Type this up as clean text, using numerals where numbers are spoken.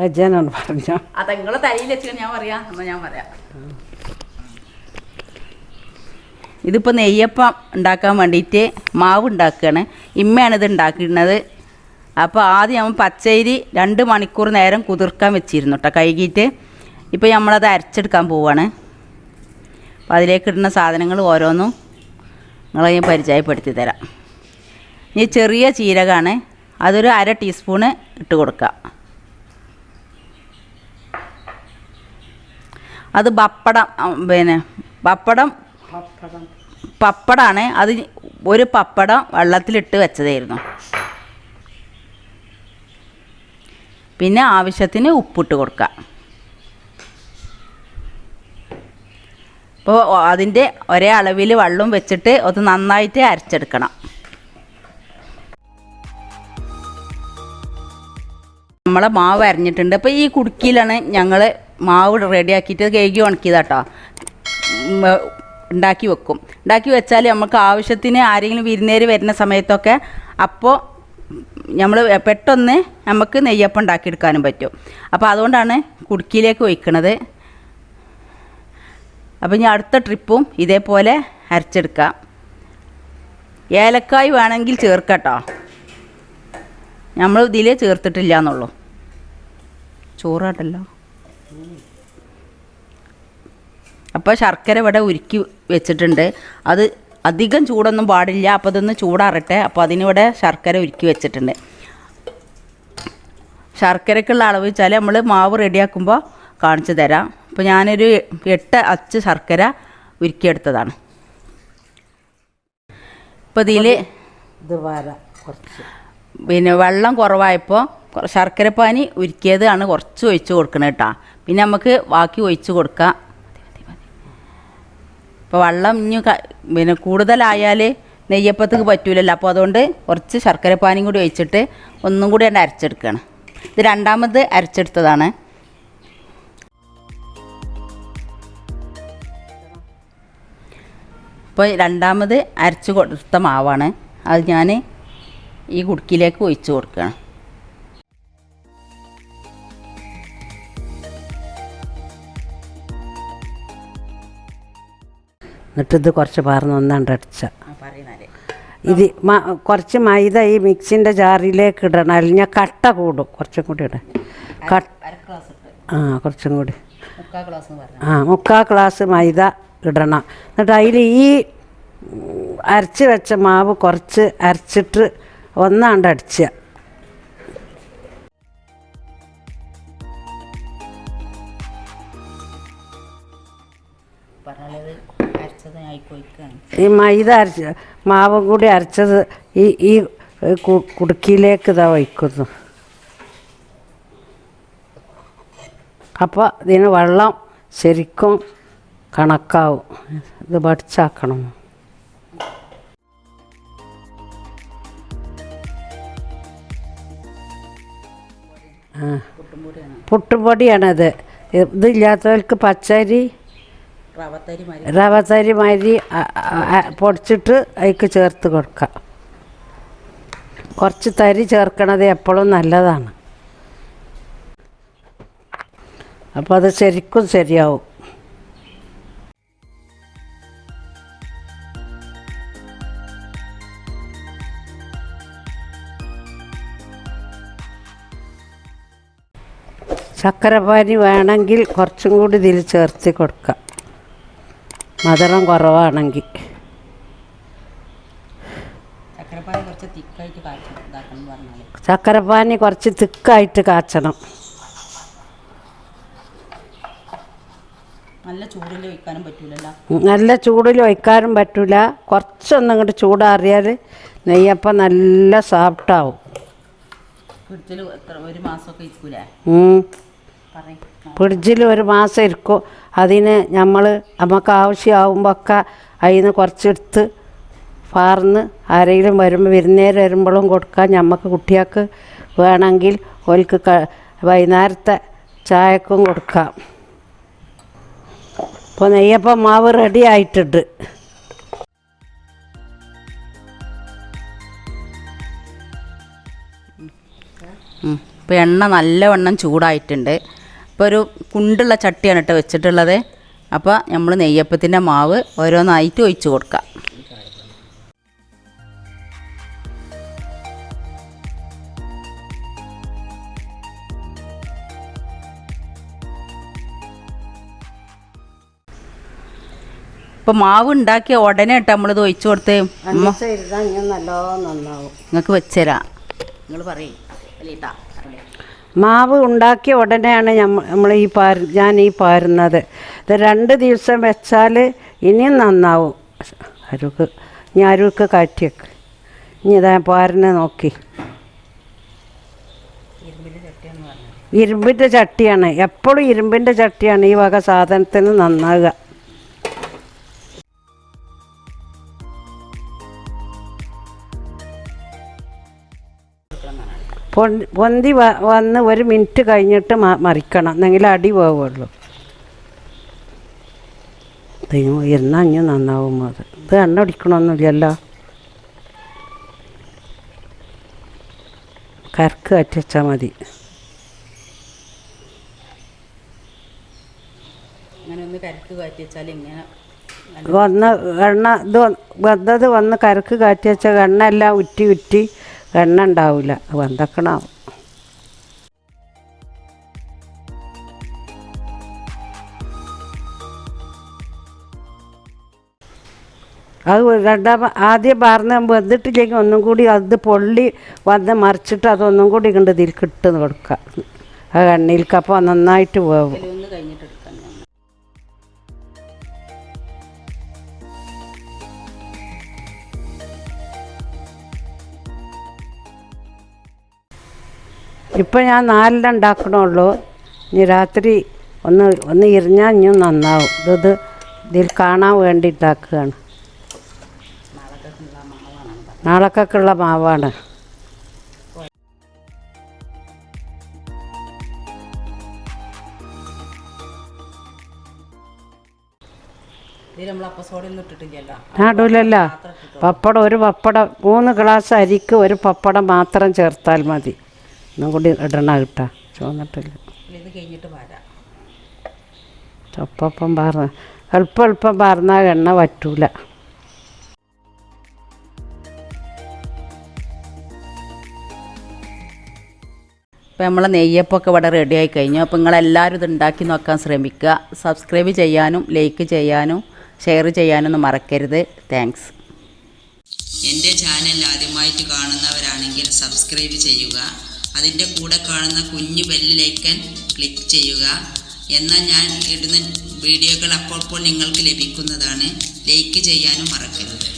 അജനാണ് പറഞ്ഞോ. അത് നിങ്ങളെ തലയിൽ വെച്ചിട്ട് ഞാൻ പറയാം. എന്നാൽ ഞാൻ പറയാം. ഇതിപ്പോൾ നെയ്യപ്പം ഉണ്ടാക്കാൻ വേണ്ടിയിട്ട് മാവ് ഉണ്ടാക്കുകയാണ്. ഇമ്മയാണ് ഇത് ഉണ്ടാക്കുന്നത്. അപ്പോൾ ആദ്യം നമ്മൾ പച്ചരി 2 മണിക്കൂർ നേരം കുതിർക്കാൻ വെച്ചിരുന്നു കേട്ടോ, കഴുകിയിട്ട്. ഇപ്പോൾ നമ്മളത് അരച്ചെടുക്കാൻ പോവുകയാണ്. അപ്പോൾ അതിലേക്ക് ഇടുന്ന സാധനങ്ങൾ ഓരോന്നും നിങ്ങളെ ഞാൻ പരിചയപ്പെടുത്തി തരാം. ഈ ചെറിയ ജീരകമാണ്, അതൊരു 1/2 ടീസ്പൂണ് ഇട്ട് കൊടുക്കുക. അത് പപ്പടമാണ്. അത് ഒരു പപ്പടം വെള്ളത്തിലിട്ട് വെച്ചതായിരുന്നു. പിന്നെ ആവശ്യത്തിന് ഉപ്പിട്ട് കൊടുക്കുക. അപ്പോൾ അതിൻ്റെ ഒരേ അളവിൽ വെള്ളം വെച്ചിട്ട് അത് നന്നായിട്ട് അരച്ചെടുക്കണം. നമ്മളെ മാവ് അരഞ്ഞിട്ടുണ്ട്. അപ്പോൾ ഈ കുടുക്കിയിലാണ് ഞങ്ങൾ മാവ് റെഡിയാക്കിയിട്ട് കഴുകി ഉണക്കിയതാട്ടോ. ഉണ്ടാക്കി വെക്കും. ഉണ്ടാക്കി വെച്ചാൽ നമുക്ക് ആവശ്യത്തിന് ആരെങ്കിലും വിരുന്നേര് വരുന്ന സമയത്തൊക്കെ അപ്പോൾ നമ്മൾ പെട്ടെന്ന് നമുക്ക് നെയ്യപ്പം ഉണ്ടാക്കിയെടുക്കാനും പറ്റും. അപ്പോൾ അതുകൊണ്ടാണ് കുടുക്കിയിലേക്ക് ഒഴിക്കണത്. അപ്പോൾ ഇനി അടുത്ത ട്രിപ്പും ഇതേപോലെ അരച്ചെടുക്കാം. ഏലക്കായ് വേണമെങ്കിൽ ചേർക്കട്ടോ, നമ്മൾ ഇതിൽ ചേർത്തിട്ടില്ല എന്നുള്ളൂ. ചോറാട്ടല്ലോ. അപ്പോൾ ശർക്കര ഇവിടെ ഉരുക്കി വെച്ചിട്ടുണ്ട്. അത് അധികം ചൂടൊന്നും പാടില്ല. അപ്പോൾ അതൊന്ന് ചൂടാറട്ടെ. അപ്പോൾ അതിനിവിടെ ശർക്കര ഉരുക്കി വെച്ചിട്ടുണ്ട്. ശർക്കരക്കുള്ള അളവ് വെച്ചാൽ നമ്മൾ മാവ് റെഡിയാക്കുമ്പോൾ കാണിച്ചു തരാം. അപ്പോൾ ഞാനൊരു 8 അച്ച് ശർക്കര ഉരുക്കിയെടുത്തതാണ്. ഇപ്പോൾ ഇതിൽ പിന്നെ വെള്ളം കുറവായപ്പോൾ ശർക്കരപ്പാനി ഉരുക്കിയതാണ് കുറച്ച് ഒഴിച്ച് കൊടുക്കണം കേട്ടോ. പിന്നെ നമുക്ക് ബാക്കി ഒഴിച്ച് കൊടുക്കാം. ഇപ്പോൾ വെള്ളം ഇനി പിന്നെ കൂടുതലായാൽ നെയ്യപ്പത്തേക്ക് പറ്റൂലല്ലോ. അപ്പോൾ അതുകൊണ്ട് കുറച്ച് ശർക്കരപ്പാനിയും കൂടി ഒഴിച്ചിട്ട് ഒന്നും കൂടി അരച്ചെടുക്കുകയാണ്. ഇത് രണ്ടാമത് അരച്ചെടുത്തതാണ്. ഇപ്പോൾ രണ്ടാമത് അരച്ച് കൊടുത്ത മാവാണ്. അത് ഞാൻ ഈ കുടുക്കിയിലേക്ക് ഒഴിച്ച് കൊടുക്കുകയാണ്. എന്നിട്ടിത് കുറച്ച് പാർന്ന് ഒന്നാണ്ട് അടിച്ച ഇത് കുറച്ച് മൈദ ഈ മിക്സിൻ്റെ ജാറിലേക്ക് ഇടണം. അല്ലെങ്കിൽ കട്ട കൂടും. കുറച്ചും കൂടി ഇടാം. കുറച്ചും കൂടി 3/4 ഗ്ലാസ് മൈദ ഇടണം. എന്നിട്ട് അതിൽ ഈ അരച്ച് വെച്ച മാവ് കുറച്ച് അരച്ചിട്ട് ഒന്നാണ്ട് അടിച്ച. ഈ മൈദ മാവും കൂടി അരച്ചത് ഈ കുടുക്കിയിലേക്ക് ഇതാ വയ്ക്കുന്നു. അപ്പോൾ ഇതിന് വെള്ളം ശരിക്കും കണക്കാവും. ഇത് പഠിച്ചാക്കണം. പുട്ടുപൊടിയാണത്. ഇതില്ലാത്തവർക്ക് പച്ചരി റവത്തരി മാതിരി പൊടിച്ചിട്ട് അതിക്ക് ചേർത്ത് കൊടുക്കാം. കുറച്ച് തരി ചേർക്കണത് എപ്പോഴും നല്ലതാണ്. അപ്പോൾ അത് ശരിക്കും ശരിയാവും. ശർക്കരപ്പാനി വേണമെങ്കിൽ കുറച്ചും കൂടി ഇതിൽ ചേർത്ത് കൊടുക്കാം, മധുരം കുറവാണെങ്കിൽ. ശർക്കരപ്പാനി കുറച്ച് തിക്കായിട്ട് കാച്ചണം. നല്ല ചൂടിൽ ഒഴിക്കാനും പറ്റില്ല. കുറച്ചൊന്നും ഇങ്ങോട്ട് ചൂടാറിയാൽ നെയ്യപ്പം നല്ല സോഫ്റ്റാവും. ഫ്രിഡ്ജിൽ 1 മാസം ഇരിക്കും. അതിന് നമുക്ക് ആവശ്യമാകുമ്പോൾ ഒക്കെ അതിൽ നിന്ന് കുറച്ചെടുത്ത് പാർന്ന് ആരെങ്കിലും വരുമ്പോൾ വിരുന്നേരം വരുമ്പോഴും കൊടുക്കാം. നമുക്ക് കുട്ടികൾക്ക് വേണമെങ്കിൽ ഓൽക്ക് വൈകുന്നേരത്തെ ചായക്കും കൊടുക്കാം. ഇപ്പോൾ നെയ്യപ്പം മാവ് റെഡി ആയിട്ടുണ്ട്. ഇപ്പോൾ എണ്ണ നല്ലവണ്ണം ചൂടായിട്ടുണ്ട്. ഇപ്പോൾ ഒരു കുണ്ടുള്ള ചട്ടിയാണ് കേട്ടോ വെച്ചിട്ടുള്ളത്. അപ്പോൾ നമ്മൾ നെയ്യപ്പത്തിൻ്റെ മാവ് ഓരോന്നായിട്ട് ഒഴിച്ച് കൊടുക്കാം. ഇപ്പോൾ മാവ് ഉണ്ടാക്കിയ ഉടനെ ഇട്ട് നമ്മളിത് ഒഴിച്ചു കൊടുത്തേ നിങ്ങൾക്ക് വെച്ചുതരാം. നിങ്ങൾ പറയും മാവ് ഉണ്ടാക്കിയ ഉടനെയാണ് നമ്മൾ ഞാൻ ഈ പാരുന്നത്. ഇത് 2 ദിവസം വെച്ചാൽ ഇനിയും നന്നാവും. അരുക്ക് കാറ്റിയൊക്കെ ഇനി ഇതാ പാരുന്ന നോക്കി. ഇരുമ്പിൻ്റെ ചട്ടിയാണ്, എപ്പോഴും ഇരുമ്പിൻ്റെ ചട്ടിയാണ് ഈ വക സാധനത്തിന് നന്നാവുക. പൊന്തി വന്ന് 1 മിനിറ്റ് കഴിഞ്ഞിട്ട് മറിക്കണം, എന്നെങ്കിൽ അടി പോവുള്ളൂ. ഇരുന്നാൽ അഞ്ഞ് നന്നാവും. ഇത് എണ്ണ പിടിക്കണമൊന്നുമില്ലല്ലോ. കരക്ക് കറ്റിച്ചാൽ മതി. എണ്ണ ഇത് വന്ന് കരക്ക് കാറ്റി വെച്ചാൽ എണ്ണ എല്ലാം ഉറ്റി എണ്ണ ഉണ്ടാവില്ല. വെന്തക്കണം. അത് ആദ്യം പറഞ്ഞ വെന്തിട്ടില്ലെങ്കിൽ ഒന്നും കൂടി അത് പൊള്ളി വന്ന് മറിച്ചിട്ട് അതൊന്നും കൂടി കണ്ട് ഇതിൽ കിട്ടുന്ന കൊടുക്കുക ആ എണ്ണയിലേക്ക്. അപ്പോൾ നന്നായിട്ട് വേവും. ഇപ്പം ഞാൻ 4 ഉണ്ടാക്കണുള്ളൂ. ഇനി രാത്രി ഒന്ന് ഇരിഞ്ഞാൽ ഇനിയും നന്നാവും. ഇതിൽ കാണാൻ വേണ്ടി ഉണ്ടാക്കുകയാണ്. നാളേക്കുള്ള മാവാണ്. ഇടൂലല്ല. പപ്പടം ഒരു പപ്പടം 3 ഗ്ലാസ് അരിക്ക് 1 പപ്പടം മാത്രം ചേർത്താൽ മതി. ഒന്നും കൂടി ഇടണ കിട്ടാ ചോന്നിട്ടില്ല. ചൊപ്പം എളുപ്പം പറഞ്ഞാൽ എണ്ണ വറ്റൂല. അപ്പോൾ നമ്മളെ നെയ്യപ്പമൊക്കെ ഇവിടെ റെഡി ആയി കഴിഞ്ഞു. അപ്പോൾ നിങ്ങളെല്ലാവരും ഇത് ഉണ്ടാക്കി നോക്കാൻ ശ്രമിക്കുക. സബ്സ്ക്രൈബ് ചെയ്യാനും ലൈക്ക് ചെയ്യാനും ഷെയർ ചെയ്യാനൊന്നും മറക്കരുത്. താങ്ക്സ്. എൻ്റെ ചാനൽ ആദ്യമായിട്ട് കാണുന്നവരാണെങ്കിൽ സബ്സ്ക്രൈബ് ചെയ്യുക. അതിൻ്റെ കൂടെ കാണുന്ന കുഞ്ഞു ബെല്ലിലേക്കൻ ക്ലിക്ക് ചെയ്യുക. എന്നാൽ ഞാൻ ഇടുന്ന വീഡിയോകൾ അപ്പോൾ നിങ്ങൾക്ക് ലഭിക്കുന്നതാണ്. ലൈക്ക് ചെയ്യാനും മറക്കരുത്.